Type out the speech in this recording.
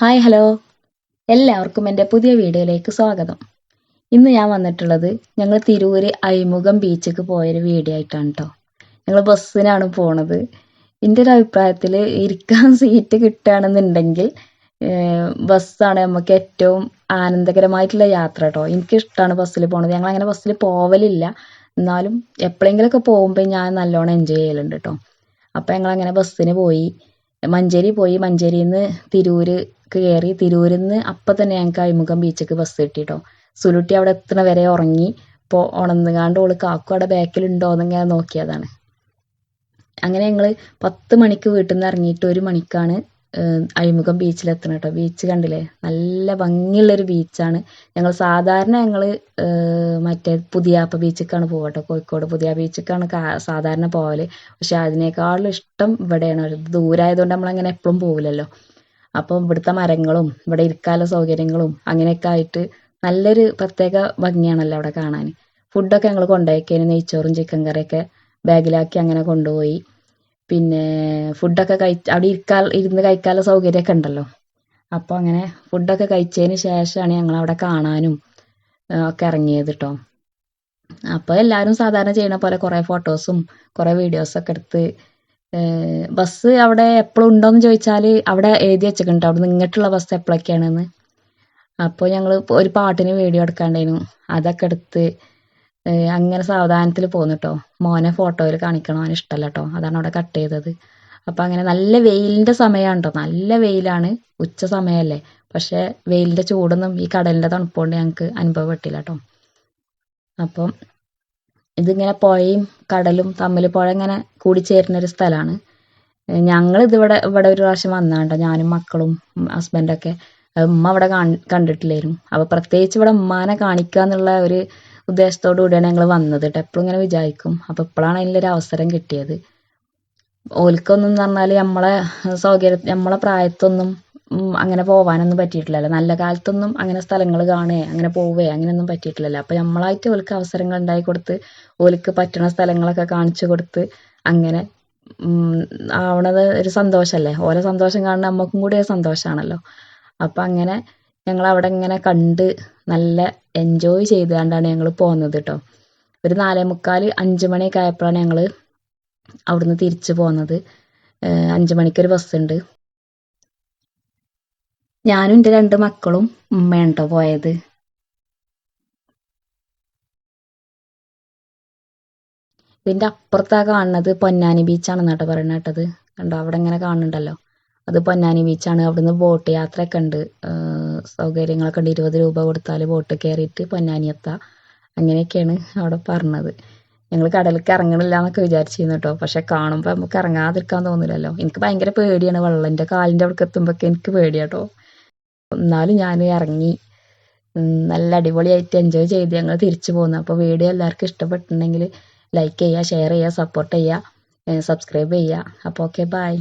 Hi hello, എല്ലാവർക്കും എൻ്റെ പുതിയ വീഡിയോയിലേക്ക് സ്വാഗതം. ഇന്ന് ഞാൻ വന്നിട്ടുള്ളത് ഞങ്ങൾ തിരൂര് അഴിമുഖം ബീച്ചിലേക്ക് പോയൊരു വീഡിയോ ആയിട്ടാണ് കേട്ടോ. ഞങ്ങൾ ബസ്സിനാണ് പോണത്. എൻ്റെ ഒരു അഭിപ്രായത്തിൽ ഇരിക്കാൻ സീറ്റ് കിട്ടുകയാണെന്നുണ്ടെങ്കിൽ ബസ്സാണ് നമുക്ക് ഏറ്റവും ആനന്ദകരമായിട്ടുള്ള യാത്ര കേട്ടോ. എനിക്കിഷ്ടമാണ് ബസ്സിൽ പോണത്. ഞങ്ങൾ അങ്ങനെ ബസ്സിൽ പോവലില്ല, എന്നാലും എപ്പോഴെങ്കിലുമൊക്കെ പോകുമ്പോൾ ഞാൻ നല്ലോണം എൻജോയ് ചെയ്യലുണ്ട് കേട്ടോ. അപ്പം ഞങ്ങൾ അങ്ങനെ ബസ്സിന് പോയി. മഞ്ചേരി പോയി. മഞ്ചേരിയിൽ നിന്ന് തിരൂര് കയറി. തിരൂരിൽ നിന്ന് അപ്പം തന്നെ ഞങ്ങൾക്ക് അഴിമുഖം ബീച്ചിലേക്ക് ബസ് കിട്ടി കേട്ടോ. സുലുട്ടി അവിടെ എത്തണ വരെ ഉറങ്ങി. ഇപ്പോൾ ഉണർന്നുകാണ്ട് ഓള് കാക്കു അവിടെ ബാക്കിലുണ്ടോ എന്നിങ്ങനെ നോക്കിയതാണ്. അങ്ങനെ ഞങ്ങൾ 10 മണിക്ക് വീട്ടിൽ നിന്ന് ഇറങ്ങിയിട്ട് 1 മണിക്കാണ് അഴിമുഖം ബീച്ചിലെത്തണം കേട്ടോ. ബീച്ച് കണ്ടില്ലേ, നല്ല ഭംഗിയുള്ളൊരു ബീച്ചാണ്. ഞങ്ങൾ മറ്റേ പുതിയാപ്പ ബീച്ചിലേക്കാണ് പോവുക കേട്ടോ. കോഴിക്കോട് പുതിയ ബീച്ചിലേക്കാണ് സാധാരണ പോവല്. പക്ഷെ അതിനേക്കാളും ഇഷ്ടം ഇവിടെയാണ്. ദൂരമായതുകൊണ്ട് നമ്മളങ്ങനെ എപ്പോഴും പോവില്ലല്ലോ. അപ്പം ഇവിടുത്തെ മരങ്ങളും ഇവിടെ ഇരിക്കാനുള്ള സൗകര്യങ്ങളും അങ്ങനെയൊക്കെ ആയിട്ട് നല്ലൊരു പ്രത്യേക ഭംഗിയാണല്ലോ അവിടെ കാണാൻ. ഫുഡൊക്കെ ഞങ്ങൾ കൊണ്ടുപോയേക്കേന് നെയ്ച്ചോറും ചിക്കൻ കറിയൊക്കെ ബാഗിലാക്കി അങ്ങനെ കൊണ്ടുപോയി. പിന്നെ ഫുഡൊക്കെ അവിടെ ഇരുന്ന് കഴിക്കാനുള്ള സൗകര്യമൊക്കെ ഉണ്ടല്ലോ. അപ്പോൾ അങ്ങനെ ഫുഡൊക്കെ കഴിച്ചതിന് ശേഷമാണ് ഞങ്ങൾ അവിടെ കാണാനും ഒക്കെ ഇറങ്ങിയത് കേട്ടോ. അപ്പോൾ എല്ലാവരും സാധാരണ ചെയ്യണ പോലെ കുറേ ഫോട്ടോസും കുറേ വീഡിയോസൊക്കെ എടുത്ത് ബസ് അവിടെ എപ്പോഴും ഉണ്ടോയെന്ന് ചോദിച്ചാൽ അവിടെ എഴുതി വെച്ചിട്ടുണ്ട് അവിടെ നിന്ന് ഇങ്ങോട്ടുള്ള ബസ് എപ്പോഴൊക്കെയാണെന്ന്. അപ്പോൾ ഞങ്ങൾ ഒരു പാട്ടിന് വീഡിയോ എടുക്കാണ്ടായിരുന്നു, അതൊക്കെ എടുത്ത് അങ്ങനെ സാവധാനത്തിൽ പോന്നു കേട്ടോ. മോനെ ഫോട്ടോയിൽ കാണിക്കണം, അവന് ഇഷ്ടമല്ല കേട്ടോ, അതാണ് അവിടെ കട്ട് ചെയ്തത്. അപ്പം അങ്ങനെ നല്ല വെയിലിൻ്റെ സമയമാണ് കേട്ടോ. നല്ല വെയിലാണ്, ഉച്ച സമയമല്ലേ. പക്ഷേ വെയിലിൻ്റെ ചൂടൊന്നും ഈ കടലിൻ്റെ തണുപ്പുകൊണ്ട് ഞങ്ങൾക്ക് അനുഭവപ്പെട്ടില്ല കേട്ടോ. അപ്പം ഇതിങ്ങനെ പുഴയും കടലും തമ്മിൽ പുഴ ഇങ്ങനെ കൂടിച്ചേരുന്നൊരു സ്ഥലമാണ്. ഞങ്ങൾ ഇവിടെ ഒരു പ്രാവശ്യം വന്നാണ്ടോ, ഞാനും മക്കളും ഹസ്ബൻഡൊക്കെ. ഉമ്മ അവിടെ കണ്ടിട്ടില്ലായിരുന്നു. അപ്പോൾ പ്രത്യേകിച്ച് ഇവിടെ ഉമ്മാനെ കാണിക്കുക എന്നുള്ള ഒരു ഉദ്ദേശത്തോടു കൂടിയാണ് ഞങ്ങൾ വന്നത് കേട്ടോ. എപ്പോഴും ഇങ്ങനെ വിചാരിക്കും. അപ്പോൾ ഇപ്പോഴാണ് അതിലൊരു അവസരം കിട്ടിയത്. ഓൽക്കൊന്നും എന്ന് പറഞ്ഞാൽ നമ്മളെ പ്രായത്തൊന്നും അങ്ങനെ പോവാനൊന്നും പറ്റിയിട്ടില്ലല്ലോ. നല്ല കാലത്തൊന്നും അങ്ങനെ സ്ഥലങ്ങൾ കാണുകയോ അങ്ങനെ പോവുകയോ അങ്ങനെയൊന്നും പറ്റിയിട്ടില്ലല്ലോ. അപ്പോൾ നമ്മളായിട്ട് ഓൽക്ക് അവസരങ്ങൾ ഉണ്ടാക്കി കൊടുത്ത് ഓൽക്ക് പറ്റുന്ന സ്ഥലങ്ങളൊക്കെ കാണിച്ചു കൊടുത്ത് അങ്ങനെ ആവണത് ഒരു സന്തോഷമല്ലേ. ഓരോ സന്തോഷം കാണുന്നത് നമുക്കും കൂടി ഒരു സന്തോഷമാണല്ലോ. അപ്പം അങ്ങനെ ഞങ്ങൾ അവിടെ ഇങ്ങനെ കണ്ട് നല്ല എൻജോയ് ചെയ്തുകൊണ്ടാണ് ഞങ്ങൾ പോകുന്നത് കേട്ടോ. ഒരു 4:45 5 മണിയൊക്കെ ആയപ്പോഴാണ് ഞങ്ങൾ അവിടുന്ന് തിരിച്ചു പോകുന്നത്. 5 മണിക്കൊരു ബസ്സുണ്ട്. ഞാനും എൻ്റെ 2 മക്കളും ഉമ്മയാണ് കേട്ടോ പോയത്. ഇതിൻ്റെ അപ്പുറത്താ കാണുന്നത് പൊന്നാനി ബീച്ചാണെന്ന് കേട്ടോ പറയണ കേട്ടത്. കണ്ടോ, അവിടെ ഇങ്ങനെ കാണുന്നുണ്ടല്ലോ, അത് പൊന്നാനി ബീച്ചാണ്. അവിടുന്ന് ബോട്ട് യാത്രയൊക്കെ ഉണ്ട്, സൗകര്യങ്ങളൊക്കെ ഉണ്ട്. 20 രൂപ കൊടുത്താൽ ബോട്ട് കയറിയിട്ട് പൊന്നാനി എത്താം. അങ്ങനെയൊക്കെയാണ് അവിടെ പറഞ്ഞത്. ഞങ്ങൾ കടലിലേക്ക് ഇറങ്ങണില്ല എന്നൊക്കെ വിചാരിച്ചിരുന്നു കേട്ടോ. പക്ഷെ കാണുമ്പോൾ നമുക്ക് ഇറങ്ങാതിരിക്കാൻ തോന്നില്ലല്ലോ. എനിക്ക് ഭയങ്കര പേടിയാണ് വെള്ളം. എൻ്റെ കാലിൻ്റെ അവിടേക്ക് എത്തുമ്പോഴൊക്കെ എനിക്ക് പേടിയാട്ടോ. എന്നാലും ഞാൻ ഇറങ്ങി നല്ല അടിപൊളിയായിട്ട് എൻജോയ് ചെയ്ത് ഞങ്ങൾ തിരിച്ചു പോന്നു. അപ്പോൾ വീഡിയോ എല്ലാവർക്കും ഇഷ്ടപ്പെട്ടിട്ടുണ്ടെങ്കിൽ ലൈക്ക് ചെയ്യുക, ഷെയർ ചെയ്യുക, സപ്പോർട്ട് ചെയ്യുക, സബ്സ്ക്രൈബ് ചെയ്യുക. അപ്പോൾ ഓക്കെ, ബൈ.